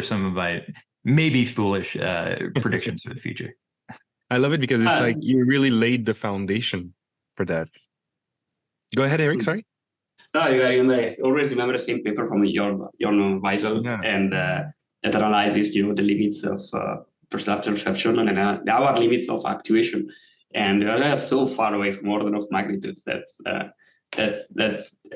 some of my maybe foolish predictions for the future. I love it because it's like you really laid the foundation for that. Go ahead, Eric. Sorry. No, I always remember the same paper from your Weisel, and that analyzes the limits of perception and our limits of actuation, and they're so far away from order of magnitudes that's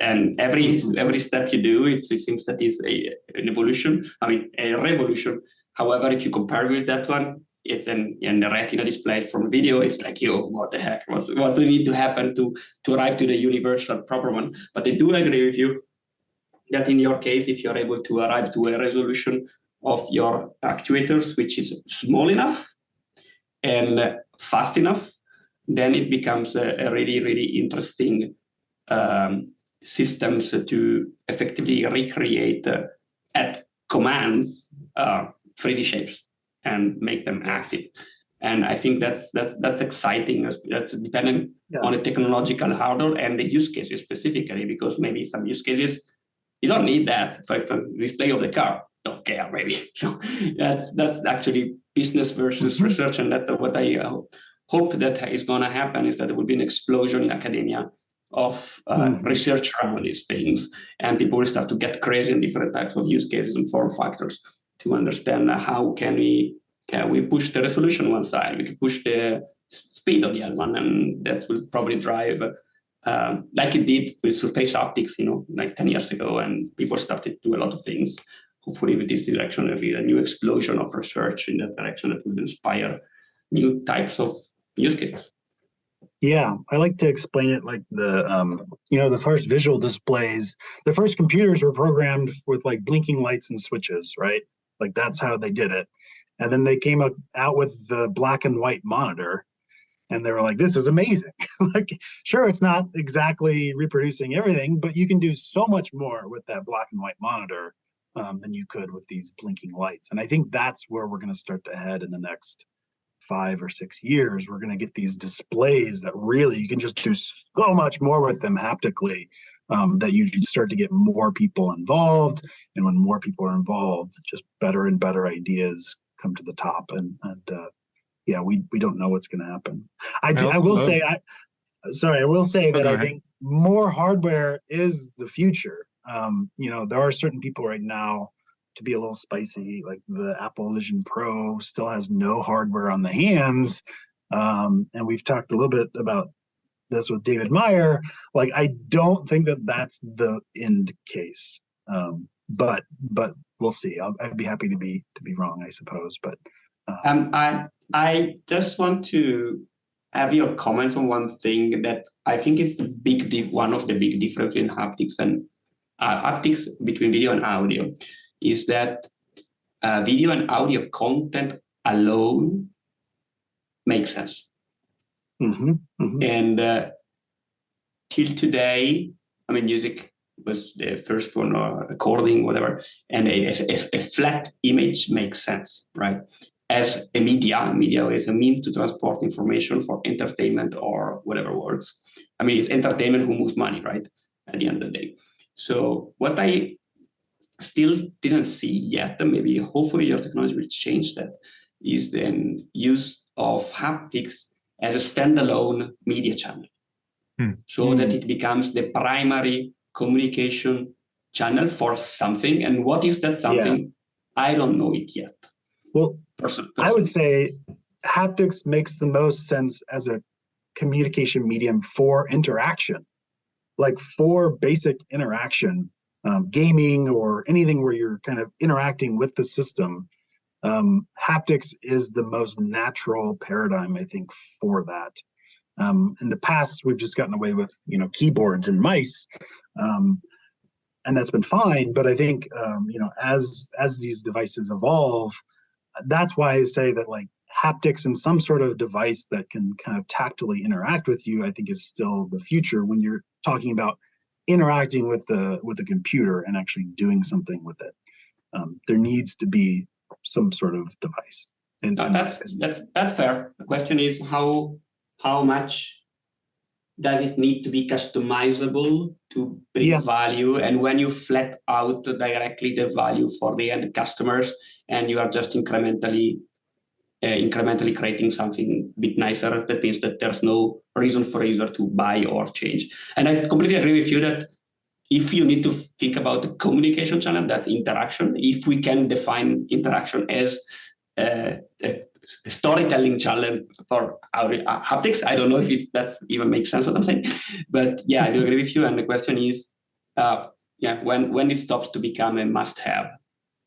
and every step you do, it seems that is an evolution. I mean, a revolution. However, if you compare with that one, it's in the retina displays from video. It's like, what the heck? What do need to happen to arrive to the universal proper one? But I do agree with you that in your case, if you're able to arrive to a resolution of your actuators, which is small enough and fast enough, then it becomes a really, really interesting systems to effectively recreate at command 3D shapes and make them active. And I think that's exciting. That's dependent on the technological hurdle and the use cases specifically, because maybe some use cases you don't need that for display of the car. Don't care, maybe. So that's actually business versus research, and that's what I hope that is going to happen, is that there will be an explosion in academia of research around these things, and people will start to get crazy in different types of use cases and form factors to understand how can we push the resolution one side, we can push the speed on the other one, and that will probably drive like it did with surface optics, like 10 years ago, and people started to do a lot of things. Hopefully with this direction, there'll be a new explosion of research in that direction that will inspire new types of use cases. Yeah, I like to explain it like the first visual displays, the first computers were programmed with like blinking lights and switches, right? Like that's how they did it. And then they came out with the black and white monitor, and they were like, this is amazing. Like, sure, it's not exactly reproducing everything, but you can do so much more with that black and white monitor than you could with these blinking lights. And I think that's where we're going to start to head in the next 5 or 6 years. We're going to get these displays that really you can just do so much more with them haptically, that you start to get more people involved. And when more people are involved, just better and better ideas come to the top. And yeah, we don't know what's going to happen. I will say that I think more hardware is the future. There are certain people right now, to be a little spicy, like the Apple Vision Pro still has no hardware on the hands. And we've talked a little bit about this with David Meyer. Like, I don't think that that's the end case. But we'll see. I'd be happy to be wrong, I suppose. But I just want to have your comments on one thing that I think is one of the big differences in haptics and haptics between video and audio, is that video and audio content alone makes sense. And till today, I mean, music was the first one, or recording, whatever, and a flat image makes sense, right? As a media is a means to transport information for entertainment or whatever works. I mean, it's entertainment who moves money, right? At the end of the day. So what I still didn't see yet, and maybe hopefully your technology will change that, is the use of haptics as a standalone media channel. So that it becomes the primary communication channel for something. And what is that something? Yeah. I don't know it yet. Well, I would say haptics makes the most sense as a communication medium for interaction, like for basic interaction, gaming or anything where you're kind of interacting with the system. Haptics is the most natural paradigm, I think, for that. In the past, we've just gotten away with, keyboards and mice, and that's been fine. But I think, as these devices evolve, that's why I say that like haptics and some sort of device that can kind of tactily interact with you, I think is still the future when you're talking about interacting with the computer and actually doing something with it. There needs to be some sort of device. And that's fair. The question is how much does it need to be customizable to bring value? And when you flat out directly the value for the end customers, and you are just incrementally creating something a bit nicer, that means that there's no reason for a user to buy or change. And I completely agree with you that if you need to think about the communication channel, that's interaction. If we can define interaction as a storytelling channel for our haptics, I don't know if that even makes sense what I'm saying, but yeah, I do agree with you. And the question is, when it stops to become a must-have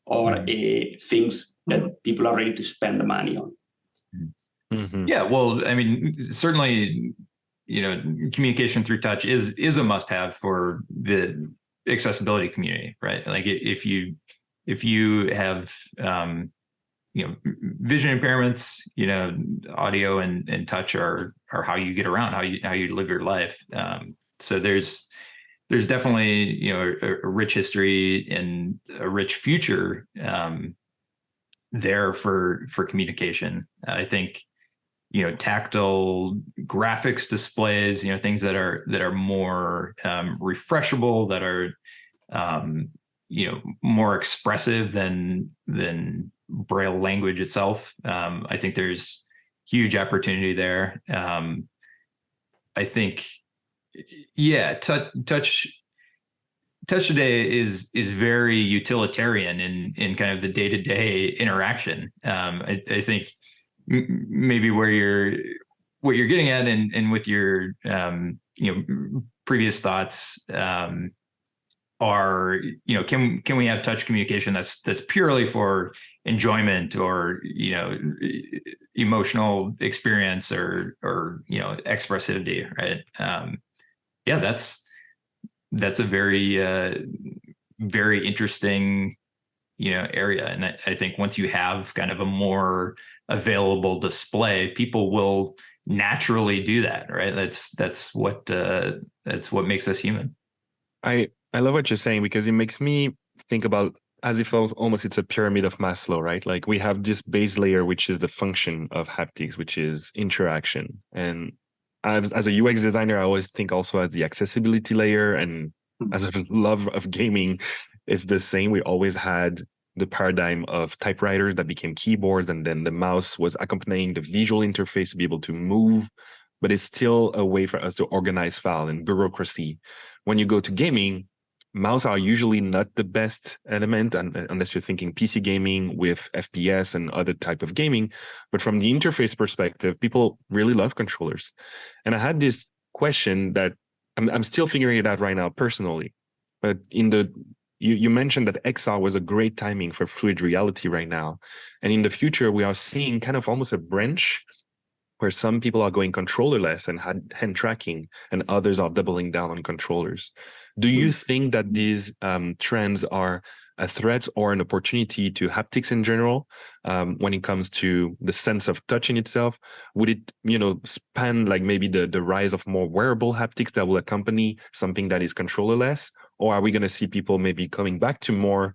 or a things that people are ready to spend the money on. Yeah, well, I mean, certainly, communication through touch is a must-have for the accessibility community, right? Like if you have vision impairments, audio and touch are how you get around, how you live your life. So there's definitely a rich history and a rich future there for communication. I think tactile graphics displays, things that are more refreshable, that are more expressive than Braille language itself. I think there's huge opportunity there. I think, yeah, touch today is very utilitarian in kind of the day-to-day interaction. I think maybe what you're getting at, and with your previous thoughts, are, can we have touch communication that's purely for enjoyment or emotional experience or expressivity, right? Yeah, that's a very interesting area, and I think once you have kind of a more available display, people will naturally do that, right? That's what makes us human. I love what you're saying, because it makes me think about as if almost it's a pyramid of Maslow, right? Like we have this base layer, which is the function of haptics, which is interaction. And as a UX designer, I always think also as the accessibility layer, and as a love of gaming, it's the same. We always had the paradigm of typewriters that became keyboards, and then the mouse was accompanying the visual interface to be able to move, but it's still a way for us to organize file and bureaucracy. When you go to gaming, mouse are usually not the best element, unless you're thinking PC gaming with FPS and other type of gaming. But from the interface perspective, people really love controllers. And I had this question that I'm still figuring it out right now personally. But you mentioned that XR was a great timing for fluid reality right now. And in the future, we are seeing kind of almost a branch where some people are going controllerless and hand tracking, and others are doubling down on controllers. Do you think that these trends are a threat or an opportunity to haptics in general, when it comes to the sense of touch in itself? Would it, span like maybe the rise of more wearable haptics that will accompany something that is controllerless? Or are we going to see people maybe coming back to more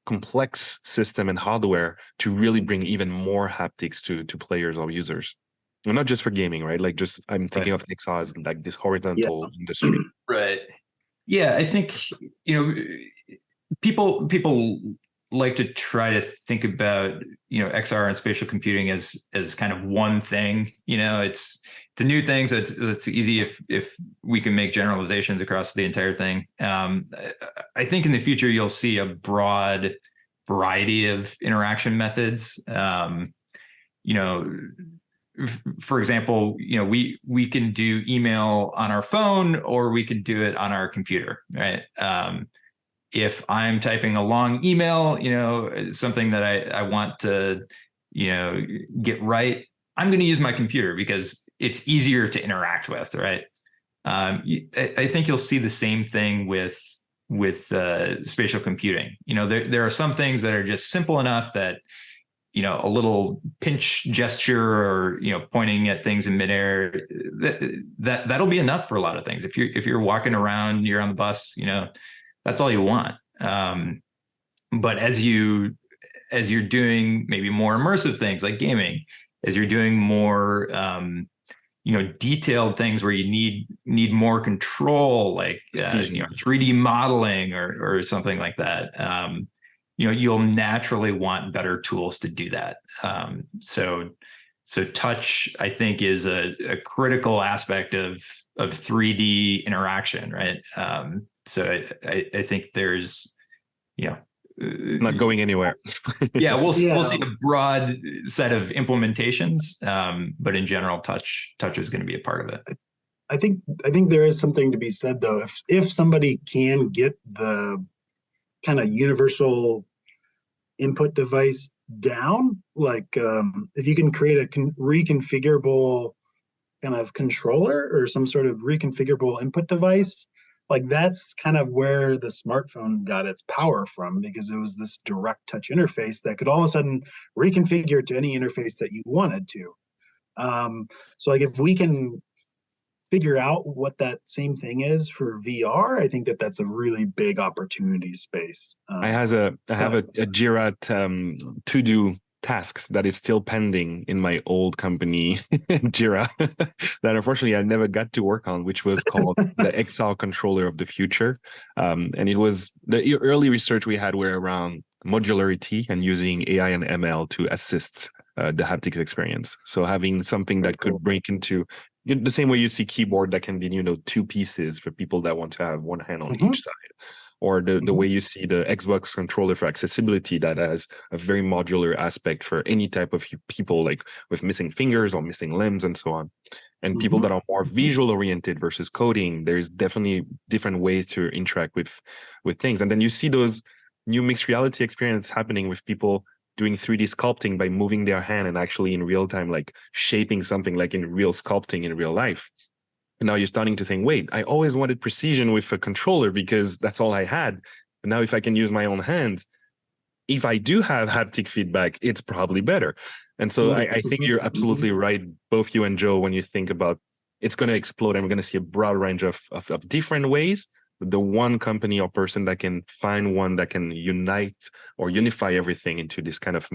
complex system and hardware to really bring even more haptics to players or users? And not just for gaming, right? Like I'm thinking of XR as like this horizontal industry. Right. Yeah, I think, people like to try to think about, XR and spatial computing as kind of one thing. It's a new thing, so it's easy if we can make generalizations across the entire thing. I think in the future you'll see a broad variety of interaction methods. For example, we can do email on our phone, or we could do it on our computer, right? If I'm typing a long email, something that I want to, get right, I'm going to use my computer because it's easier to interact with, right? I think you'll see the same thing with spatial computing. There are some things that are just simple enough that, a little pinch gesture or, pointing at things in midair, that'll be enough for a lot of things. If you're walking around, you're on the bus, that's all you want. But as you're doing maybe more immersive things like gaming, as you're doing more, detailed things where you need more control, like 3D modeling or something like that, you'll naturally want better tools to do that. So touch, I think, is a critical aspect of 3D interaction, right? So I think there's, not going anywhere. Yeah, we'll see a broad set of implementations, but in general, touch is going to be a part of it. I think there is something to be said, though. If somebody can get the kind of universal input device down, like if you can create a reconfigurable kind of controller or some sort of reconfigurable input device, like that's kind of where the smartphone got its power from, because it was this direct touch interface that could all of a sudden reconfigure to any interface that you wanted to. So like if we can figure out what that same thing is for VR, I think that's a really big opportunity space. I have a Jira to-do tasks that is still pending in my old company, Jira, that unfortunately I never got to work on, which was called the XR controller of the future. And it was the early research we had were around modularity and using AI and ML to assist the haptics experience. So having something that could break into the same way you see keyboard that can be, two pieces for people that want to have one hand on each side. Or the way you see the Xbox controller for accessibility that has a very modular aspect for any type of people, like with missing fingers or missing limbs and so on. And people that are more visual oriented versus coding, there's definitely different ways to interact with things. And then you see those new mixed reality experience happening with people doing 3D sculpting by moving their hand and actually in real time, like shaping something like in real sculpting in real life. And now you're starting to think, wait, I always wanted precision with a controller because that's all I had. But now if I can use my own hands, if I do have haptic feedback, it's probably better. And so I think you're absolutely right, both you and Joe, when you think about it's going to explode and we're going to see a broad range of different ways. The one company or person that can find one that can unite or unify everything into this kind of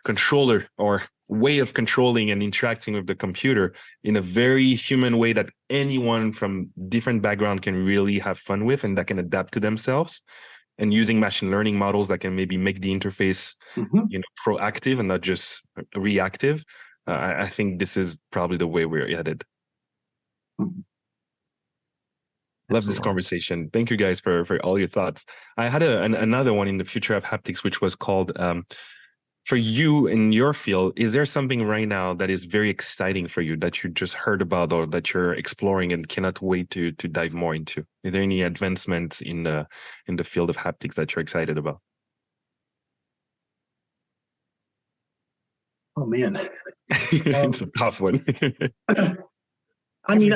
controller or way of controlling and interacting with the computer in a very human way that anyone from different background can really have fun with and that can adapt to themselves, and using machine learning models that can maybe make the interface proactive and not just reactive. I think this is probably the way we're headed. Love this conversation. Thank you guys for all your thoughts. I had another one in the future of haptics, which was called for you in your field, is there something right now that is very exciting for you that you just heard about or that you're exploring and cannot wait to dive more into? Is there any advancements in the field of haptics that you're excited about? Oh man, it's a tough one. I mean,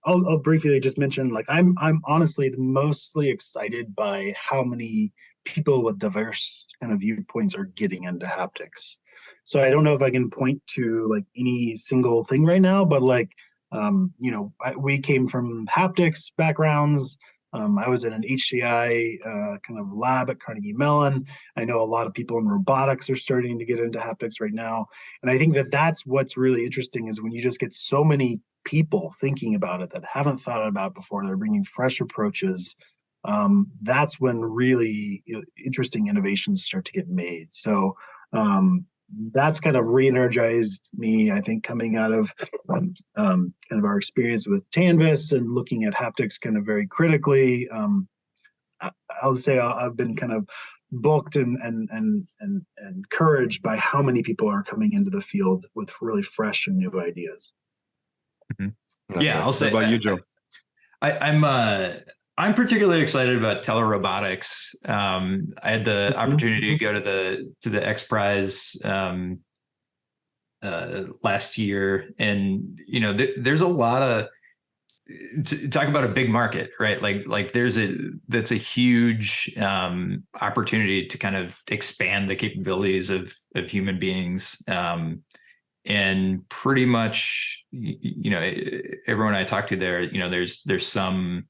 I'll briefly just mention, like, I'm honestly mostly excited by how many people with diverse kind of viewpoints are getting into haptics. So I don't know if I can point to like any single thing right now, but like, we came from haptics backgrounds. I was in an HCI kind of lab at Carnegie Mellon. I know a lot of people in robotics are starting to get into haptics right now. And I think that that's what's really interesting is when you just get so many people thinking about it that haven't thought about it before, they're bringing fresh approaches. That's when really interesting innovations start to get made. So that's kind of re-energized me, I think, coming out of kind of our experience with Tanvis and looking at haptics kind of very critically. I'll say I've been kind of booked and encouraged by how many people are coming into the field with really fresh and new ideas. Yeah, I'll say. What about you, Joe? I'm particularly excited about telerobotics. I had the opportunity to go to the X Prize last year, and there's a lot of talk about a big market, right? Like that's a huge opportunity to kind of expand the capabilities of human beings. And pretty much, everyone I talked to there, there's some,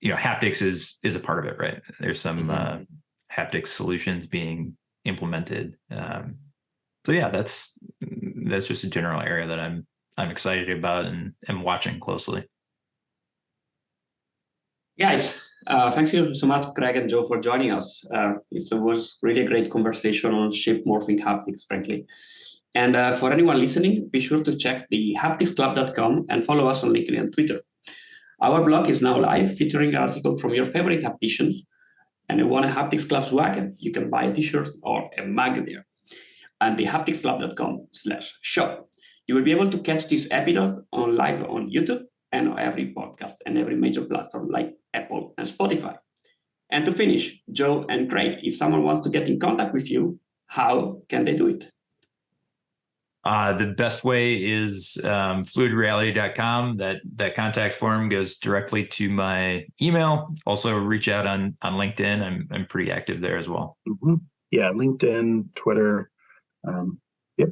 haptics is a part of it, right? There's some haptics solutions being implemented. So yeah, that's just a general area that I'm excited about and watching closely. Guys, thanks you so much, Craig and Joe, for joining us. It was really a great conversation on shape morphing haptics, frankly. And for anyone listening, be sure to check the hapticsclub.com and follow us on LinkedIn and Twitter. Our blog is now live, featuring articles from your favorite hapticians. And if you want a Haptics Club swag, you can buy a t-shirt or a mug there. And the hapticsclub.com/shop. You will be able to catch this episode live on YouTube and on every podcast and every major platform like Apple and Spotify. And to finish, Joe and Craig, if someone wants to get in contact with you, how can they do it? The best way is fluidreality.com. That contact form goes directly to my email. Also reach out on LinkedIn. I'm pretty active there as well. Yeah, LinkedIn, Twitter. Yep.